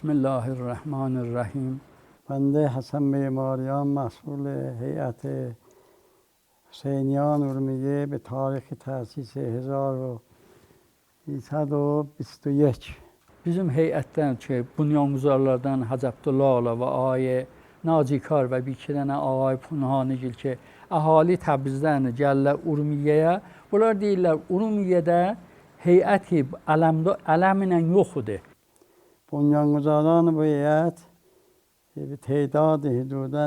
Bismillahirrahmanirrahim. Ben de Hasan Memariyan مسئول هیئت حسینیان ارومیه به تاریخ تأسیس 1321. Bizim heyətdən ki, bunyanguzarlardan Hacı Abdullaoğlu və Ağay Nacikar və bir iki dənə Ağay Punhanigil ki, əhali Təbrizdən gəlirlər Urmiyəyə. Bunlar deyirlər, Urmiyədə heyəti ələmlə yox idi. Bunyanguzardan bu heyət bir تعداد حدوداً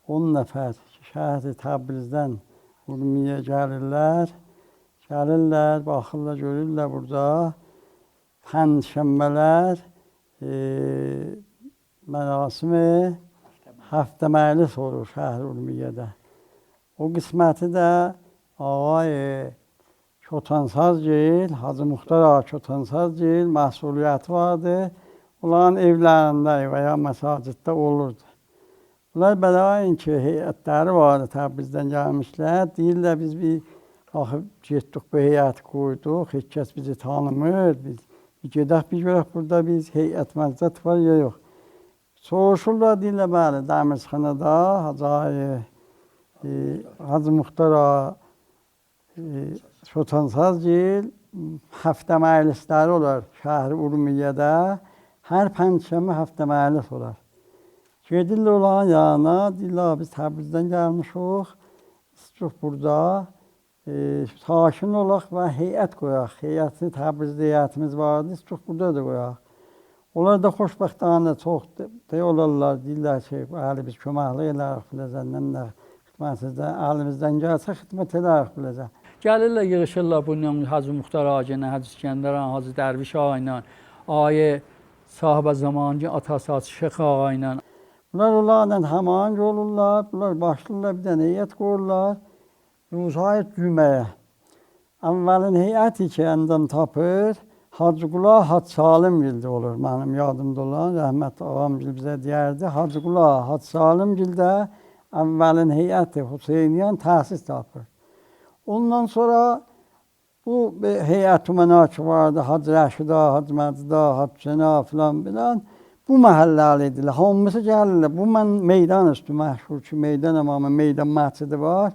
10 nəfər şəhər Təbrizdən Urmiyə gəlirlər. Gəlirlər, baxırlar, görürlər burada pəncşənbələr, mərasimi həftə məclis olur şəhər Urmiyədə. O qisməti də Ağay Çotansazgil, Hacı Muxtar Ağa Çotansazgil məsuliyyəti vardı. Onların evlərində və ya məsacitdə olurdu. Bunlar bələyin ki, heyətləri vardı, Təbrizdən gəlmişlər. Deyirlər, biz bir baxıb getdik, bu heyəti qoyduq, heç kəs bizi tanımır. Biz gedək, bir görək burada biz heyət məclət var ya yox. Soruşurlar, deyirlər, bəli, Dəmirçxanada Hacı Muxtar Ağa Çotansazgil həftə məclisləri olar şəhər Urmiyədə. Hər pəncşənbə həftə məclis olar. Gedirlər onların yanına, deyirlər, biz Təbrizdən gəlmişik, istiyoruz burada sakin olaq və heyət qoyaq. Heyəti, Təbrizdə heyətimiz vardı, istiyoruz burada da qoyaq. Onlar da xoşbəxtانه çox olarlar, deyirlər ki, əli biz köməkli elərik biləcəndən də, xidmətinizdə əlimizdən gəlsə xidmət elərik biləcə. Gəlirlər, yığışırlar bunun Hacı Muxtar Ağa ilə, Hacı İskəndər Ağa, Hacı Dərviş Ağa ilə, Ağay Sahibə Zamancı atası Hacı Şeyx Ağa ilə. Bunlar onlarla həmahəng olurlar, bunlar başlayırlar, bir dənə heyət qoyurlar. Ruzayət Cüməyə. Əvvəlin heyəti ki, əndam tapır, Hacıqula Hacı Salimgildə olur, mənim yadımda olan, rəhmətli ağamgil bizə deyərdi. Hacıqula Hacı Salimgildə əvvəlin heyəti Hüseyniyan təsis tapır. Ondan sonra bu heyət-i mənaki vardı, Hacı Rəşida, Hacı Məcida, Hacı Sena filan filan. Bu məhəlləli idilər, hamısı gəlirlər. Bu meydan üstü məşhur ki, meydan imamı, meydan məscidi var.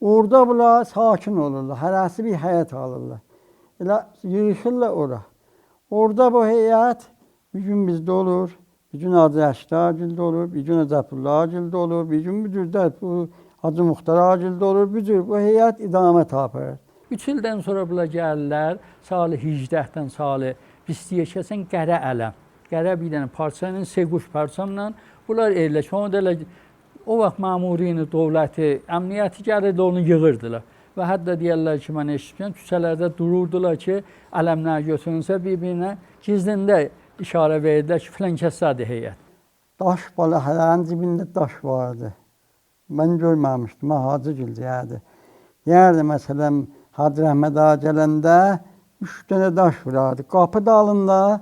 Orada bunlar sakin olurlar, hərəsi bir həyət alırlar. Elə yığışırlar ora. Orada bu heyət bir gün bizdə olur, bir gün Hacı Rəşidagildə olur, bir gün Hacı Abdullahgildə olur, bir gün müdürdə bu Hacı Muxtar Ağagildə olur. Bu heyət idamə tapır. 3 ildən sonra bunlar gəlirlər, salı 18-dən salı Bistiyə kəsən qərə ələm. Qərə bir dənə parçanın, seguş parçamla bunlar yerləşir. O vaxt məmuriyyini, dövləti, əmniyyəti gəlirdi, onu yığırdılar. Və hətta deyərlər ki, mən eşitmişəm, küçələrdə dururdular ki, ələmlər götürünsə bir-birinə gizlində işarə verdilər ki, filan kəsədir heyət. Daş balı, hələnin cibində daş vardı. Mən görməmişdim, Hacı Gül deyərdi. Deyərdi, məsələn, Hacı Rəhməd Ağa gələndə 3 dənə daş vurardı. Qapı dalında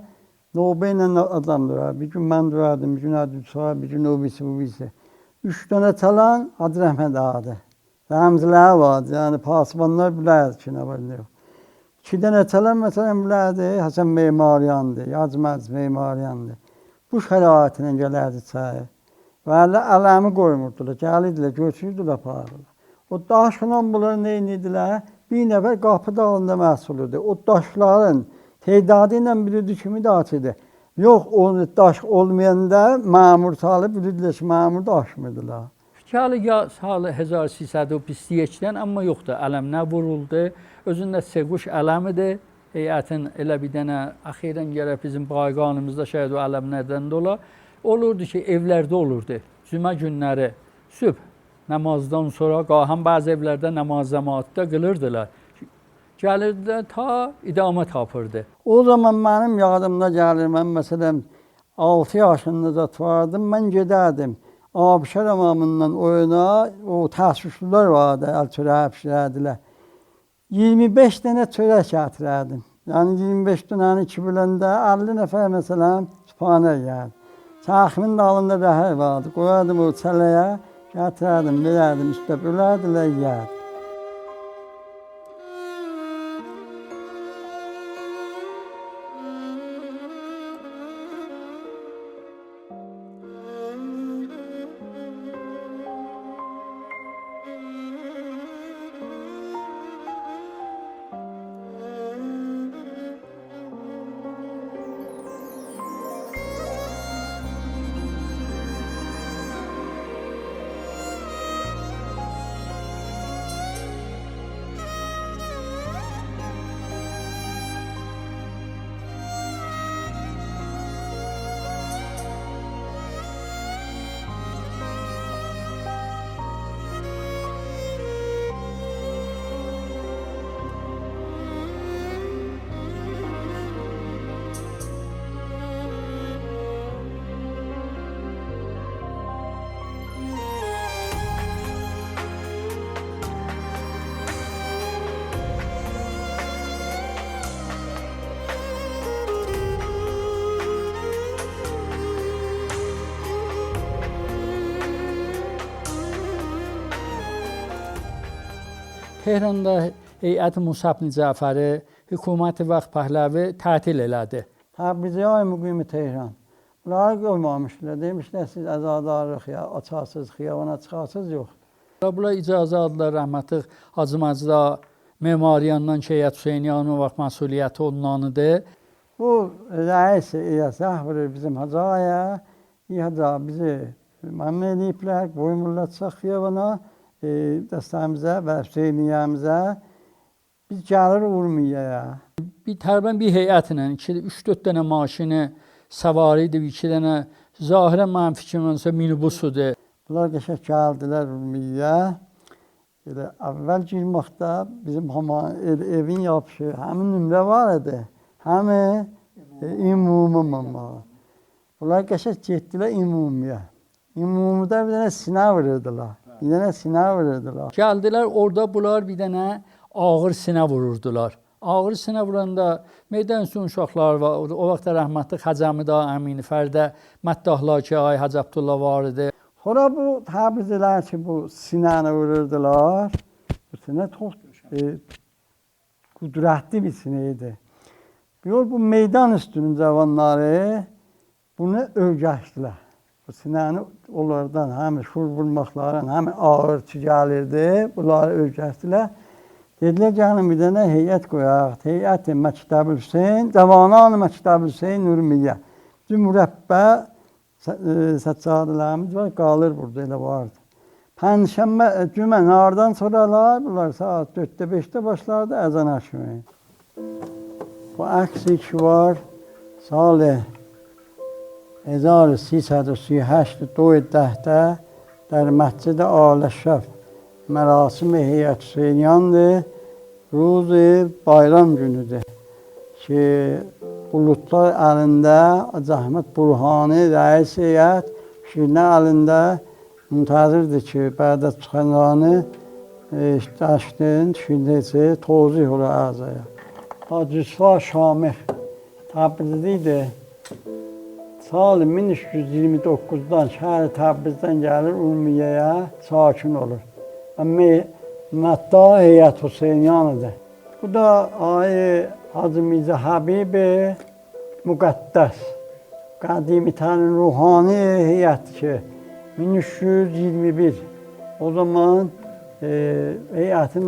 növbə ilə adam durardı. Bir gün mən durardım, bir gün Hacı Suha, bir gün o birisi, bu birisi. 3 dənə çalan Hacı Rəhməd Ağadır. Rəmzilər vardı, yəni pasibanlar bilərdi ki, nə var, nə yox. 2 dənə çalan, məsələn, bilərdi, Hasan Memariyandır, Hacı Məcid Memariyandır. Bu şəraitinə gələrdi çayı. Və ələmi qoymurdular, gəlirdilər, götürürdülər, aparırdılar. O daşla bunlar nə edirlər? Bir nəfər qapı dalında məsulüdür. O daşların tedadı ilə bilirdi kimi daçıdır. Yox, o daş olmayanda məmur salıb bilirdilər ki, məmur da aşmırdılar. Fikali salı 1822-dən, amma yoxdur, ələmlə vuruldu. Özündə seguş ələmidir. Heyətin elə bir dənə, axirən gərək bizim bayqanımızda şəhid o ələmlərdən də ola. Olurdu ki, evlərdə olurdu. Cümə günləri sübh namazdan sonra, həm bəzi evlərdə namaz cəmaatda qılırdılar. Gəlirdilər, ta idamə tapırdı. O zaman mənim yadımda gəlir, mən məsələn 6 yaşında da vardım, mən gedərdim. Abişər imamından oyuna, o təəssüslər vardı, əl-çörək pişirərdilər. 25 dənə çörək gətirərdim. Yəni 25 dənəni 2 biləndə 50 nəfər məsələn sübhanə gəldi. Çaxımın dalında rəhər vardı, qoyardım o çələyə, gətirərdim, verərdim, üstə bölərdilər, yərdim. Tehranda heyət Musa ibn Cəfəri hökuməti vaxt Pəhləvi tətil elədi. Təbrizə ay müqimi Tehran. Bunları qoymamışlar. Demişlər siz əzadarlıq ya, açarsınız, xiyabana çıxarsınız, yox. Bunlar icazə aldılar rəhmətli Hacı Macda memariyandan Şeyət Hüseynyanın vaxt məsuliyyəti olunanıdır. Bu rəis İyasah vurur bizim hacaya. İyaca bizi məmnun ediblər, qoymurlar çıxaq xiyabana, dəstəmizə və Hüseyniyəmizə. Biz gəlir Urmiyəyə. Təqribən bir heyətlə 3-4 dənə maşını səvari idi, 2 dənə zahirən mənim fikrimcə minibusudur. Bunlar qəşəng gəldilər Urmiyəyə. Elə əvvəl girməkdə bizim evin yapışı, həmin nömrə var idi. Həmin ümumi var. Bunlar qəşəng getdilər ümumiyə. Ümumidə bir dənə sinə vururdular. Bir dənə sinə vururdular. Gəldilər, orada bunlar bir dənə ağır sinə vururdular. Ağır sinə vuranda meydan üstü uşaqlar var. O vaxt rəhmətli Xəcəmidə, Əmini Fərdə, Məddahlar ki, Ay Hacı Abdullah var idi. Sonra bu Təbrizlilər ki, bu sinəni vururdular. Bu sinə çox qüdrətli bir sinə idi. Bu meydan üstünün cavanları bunu öyrəşdilər. Bu sinəni onlardan həm şur vurmaqların, həm ağırçı gəlirdi. Bunları öyrəşdilər. Dedilər, gəlin bir dənə heyət qoyaq. Heyət-i Məktəb-ül Hüseyn, Cavananı Məktəb-ül Hüseyn Nurmiyyə. Mürəbbə səccadələrimiz var, qalır burada, elə vardı. Pənşənbə, cümə, nardan sonralar, bunlar saat 4-də, 5-də başlardı əzan açmayı. Bu əksi ki var, salı 1338 10-də در مسجد آل شف مراسم هیئت Hüseynyan'dır. روز bayram günüdür. Ki bulutlar əlində Zəhmət Burhani rəis heyət şirinə əlində müntəzirdir ki, bədə çıxanlarını daşdın, şirinəsi tozih olur əzaya. Hacı Yusuf Şamil Təbrizlidir. Sal 1329-dan şəhər Təbrizdən gəlir Urmiyəyə sakin olur. Mədda heyət Hüseynyanıdır. Bu da ayı Hacı Mirzə Həbibi Müqəddəs. Qədimi tənin ruhani heyət ki 1321. O zaman heyətin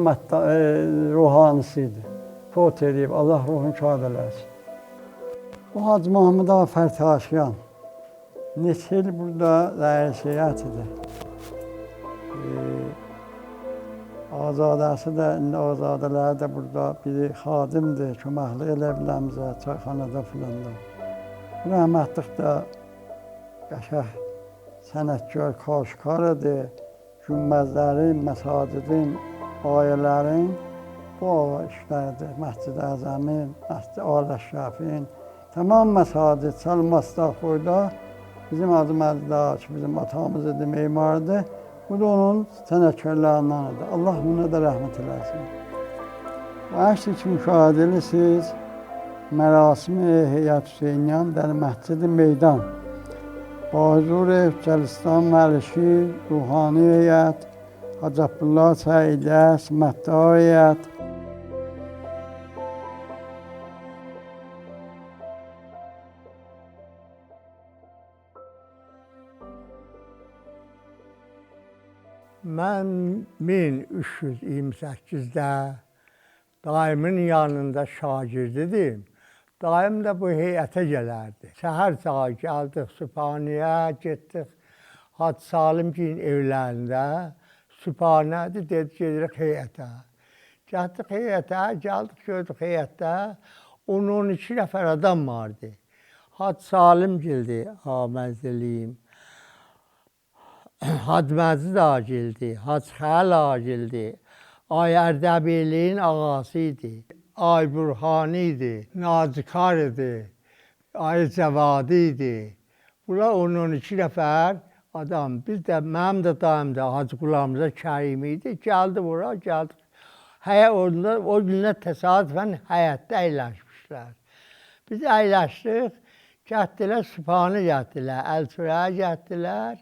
ruhanisidir. Fot edib, Allah ruhunu şad eləsin. Bu Hacı Mahmud Ağa Fərtaşyan. Neçə il burada rəis heyətidir. Azadəsi də, indi azadələri də burada biri xadimdir, köməkli elə biləmizə, çayxanada filan da. Rəhmətlik də qəşəng sənətkar, kaşkarıdır. Günbəzlərin, məsacidin, ayələrin bu işlərdir. Məscid-i Əzəmin, Məscid-i Aləşrəfin, tamam məsacid, Səlmasdaxoyda bizim adımızda ki, bizim atamız idi, memardır. Bu da onun sənətkarlarındandır. Allah buna da rəhmət eləsin. Bu əks ki, müşahidə edirsiniz, mərasimi heyət Hüseynyan در مسجد meydan. Bazur Cəlistan Məliki, ruhani heyət, Hacı Abdullah Səiləs, Mədda heyət. Mən 1328-də dayımın yanında şagirdidim. Dayım da bu heyətə gələrdi. Səhər saat gəldik Sübhaniyə, getdik Hacı Salimgilin evlərində. Sübhanədir, dedik gedirik heyətə. Getdik heyətə, gəldik gördük heyətdə 10-12 nəfər adam vardı. Hacı Salimgildi, Ahməzdəliyim. Hacı Məcid ağa geldi, Hacı Xəl ağa geldi. Ay Ərdəbilin ağası idi. Ay Burhani idi, Nacikar idi, Ay Cəvadi idi. Bunlar 10-12 nəfər adam. Biz də, mənim də dayım da Hacı Qulamza Kərim idi. Gəldi bura, gəldik. O günlər təsadüfən həyətdə əyləşmişlər. Biz əyləşdik, gətdilər, Sübhanə gətdilər, Əl-Sürəyə gətdilər.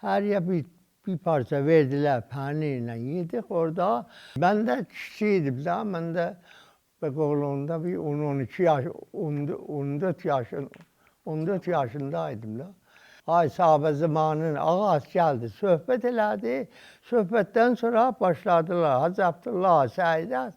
Hər yer bir bir parça verdiler peynirle yedik orada. Ben de küçüğüydüm daha, ben de Beyoğlu'nda bir 10-12 yaş, 14 yaşındaydım da. Ay sahabe zamanının ağası geldi, sohbet elədi. Sohbetten sonra başladılar. Hacı Abdullah Seyyidat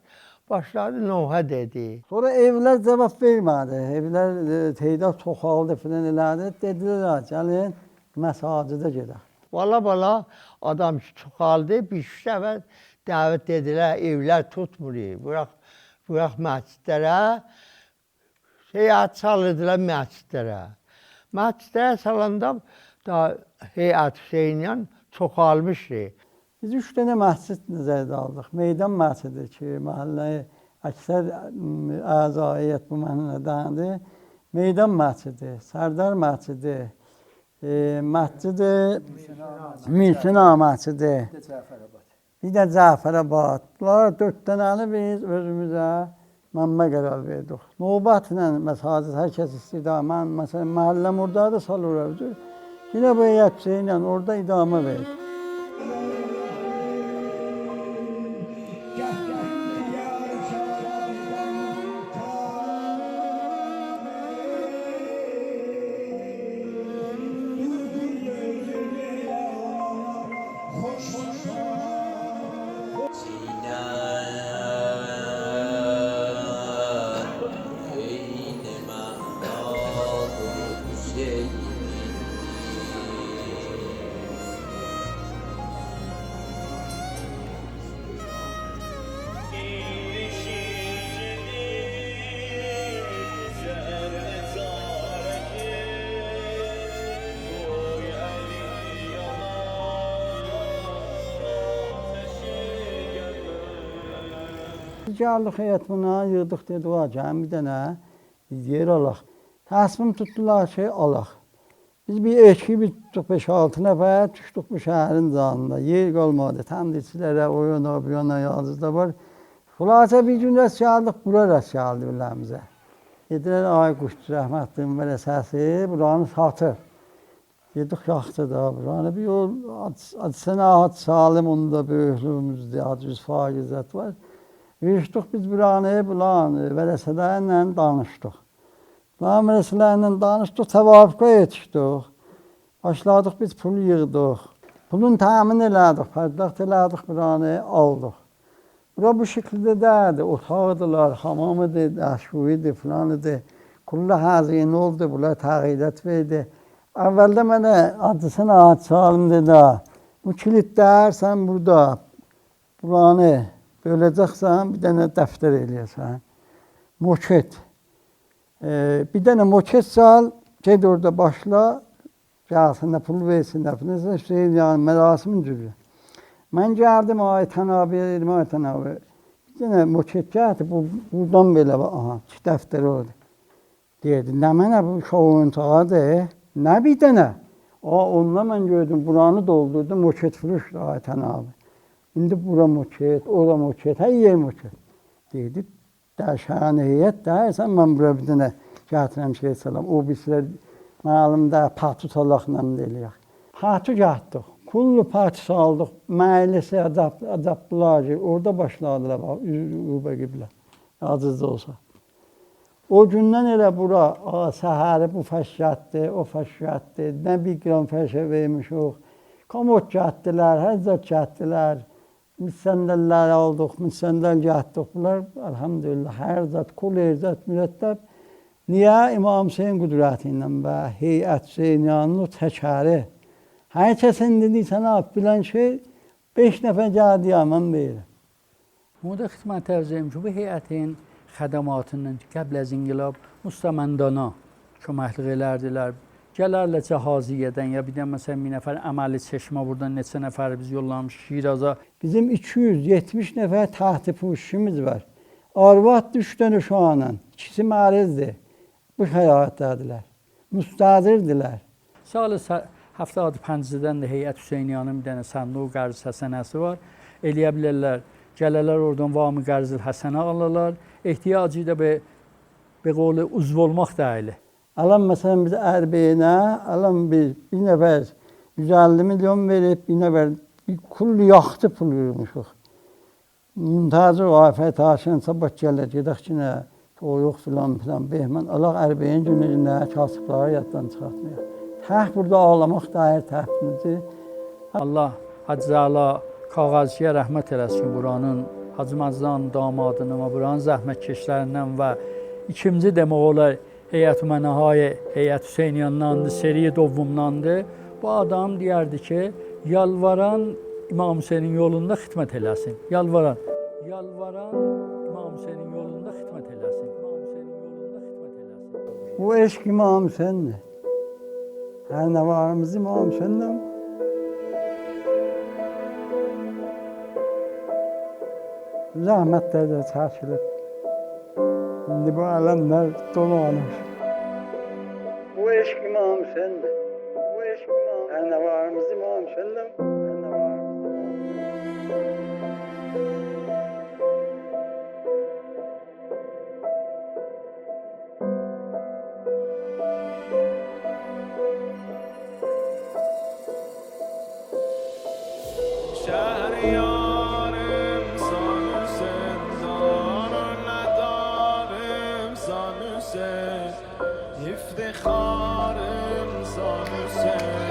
başladı Nuh'a dedi. Sonra evler cevap vermedi. Evler teydat çoxaldı filan elədi. Dediler gelin mesacide gedək. Valla adam çoxaldı, bir üç dəfə dəvət edilər, evlər tutmuyor. Bırak məscidlərə, heyət salırdılar məscidlərə. Məscidlərə salanda da heyət Hüseyniyan çoxalmışdı. Biz 3 tane məscid nəzərdə aldıq. Meydan məscidi ki, mahalləyə əksər əzayiyyət bu mənədəndir. Meydan məscidi, Sərdar məscidi, məscidi Mülsina məscidi, bir də Cəfərabad. Bunlar 4 dənəni biz özümüzə məmmə qərar verdik. Növbətlə məsacid hər kəs istəyir. Mən məsələn məhəlləm oradadır, salır. Yine bu heyətçiyle orada idame verdik. Gəldik heyət buna, yığdıq dedi, gəlin bir dənə yer alaq. Təsmim tutdular ki, alaq. Biz bir ekip 5-6 nəfər düşdük bu şəhərin canında. Yer qalmadı, təmdirçilərə, o yana, bu yana yazıda var. Xülasə bir gün rast gəldik, bura rast gəldi biləmizə. Dedilər, ay Quşçu rəhmətliyin belə səsi, buranı satır. Dedik, yaxşı da, buranı bir yol, Adsana Hacı Salim, onun da böyüklüğümüzdür, Hacı Yusuf İzzət var. Yürüşdük biz buranı, vərəsələrlə danışdıq. Vərəsələrlə danışdıq, təvafüqa yetişdik. Başladıq biz pul yığdıq. Pulun təmin elədik, pərdəxt elədik buranı, aldıq. Bura bu şəkildə dərdi, otaqdılar, hamamıdır, dəşkuidir, filanıdır. Kulla həzin oldu, bunlar təqidət verdi. Əvvəldə mənə Adsana Hacı Salim dedi, bu kilitlər sən burada, buranı böləcəksən, bir dənə dəftər eləyəsən. Moket. Bir dənə moket sal, ged orada başla, gəlsin də pul versin də, yəni mərasimin cürü. Mən gəldim Aytan abiyə, dedim Aytan abi, bir dənə moket gəldi, buradan belə, aha, dəftər oldu. Deyirdi, nə mənə bu oyuntağıdır, nə bir dənə? Onunla mən gördüm, buranı doldurdum, moket fırışdı Aytan abi. İndi bura moket, ora moket, hər yer moket. Deydi, dərşəhən heyət dərsən, mən bura bir dənə gətirəm şey salam. O bizlər məlimdə patut Allahla deyilək. Patut gətdik, kullu patut aldıq, məhəlləsi adaptılar ki, orada başladılar, Uba qiblə, acızda olsa. O gündən elə bura, səhəri bu fəşgətdir, o fəşgətdir, nə bir qram fəşə vermişik. Komod gətdilər, hər zət gətdilər. Müsəndəllər aldıq, müsəndəl gətdik. Bunlar, elhamdülillah, hər zət, kul erzət, mürəttəb. Niyə? İmam Hüseyin qüdrəti ilə və heyət Hüseyniyanın təkəri. Hər kəsin dediysən, bilən şey, 5 nəfər gəldi ya, mən verirəm. Burada xidmət ərzəyim ki, bu heyətin xədamatından qəbl az inqilab müstəməndana köməklik elərdilər. Gələrlə Cəhaziyyədən ya bir də məsələn bir nəfər əməli çeşmə buradan neçə nəfər biz yollamışıq Şiraza. Bizim 270 nəfər taxtı puşumuz var. Arvad 3 dənə şu anla, ikisi mərizdir. Bu həyatdadırlar. Müstədirdirlər. Salı 75-dən də heyət Hüseyniyanın bir dənə sənduq qərz həsənəsi var. Eləyə bilərlər, gələrlər oradan vamı qərzil həsənə alırlar. Ehtiyacı da be qolu uzv olmaq da elə. Alan məsələn biz Ərbeyinə, alan bir nəfər 150 milyon verib, yine ver, bir kul yaxtı pul yığmışıq. Mümtazı afət haşin sabah gəlir, gedək ki, nə, o yox filan, behman, Allah ərbəyin günü kasıbları yaddan çıxartmayaq. Təh burada ağlamaq dair təhvilidir. Allah Hacı Zala Kağazçıya rəhmət eləsin buranın Hacı Mazdan damadının və buranın zəhmətkeşlərindən və ikinci demək olar Heyət-i Mənəhai, Heyət Hüseyniyandandır, Seri Dovvumdandır. Bu adam deyərdi ki, yalvaran İmam Hüseynin yolunda xidmət eləsin. Yalvaran İmam Hüseynin yolunda xidmət eləsin. İmam Hüseynin yolunda xidmət eləsin. Bu eşq İmam Hüseyindir. Hər nə varımız İmam Hüseyindir. Zəhmətlərdə çəkilib. İndi bu aləmlər dolanır. Bu eşq İmam Hüseyindir. Bu eşq İmam Hüseyindir. Hər nə varımız İmam Hüseyindir. Hər nə varımız İmam Hüseyindir. شهریارم زانو زندان و ندارم زانو زند افتخارم زانو زند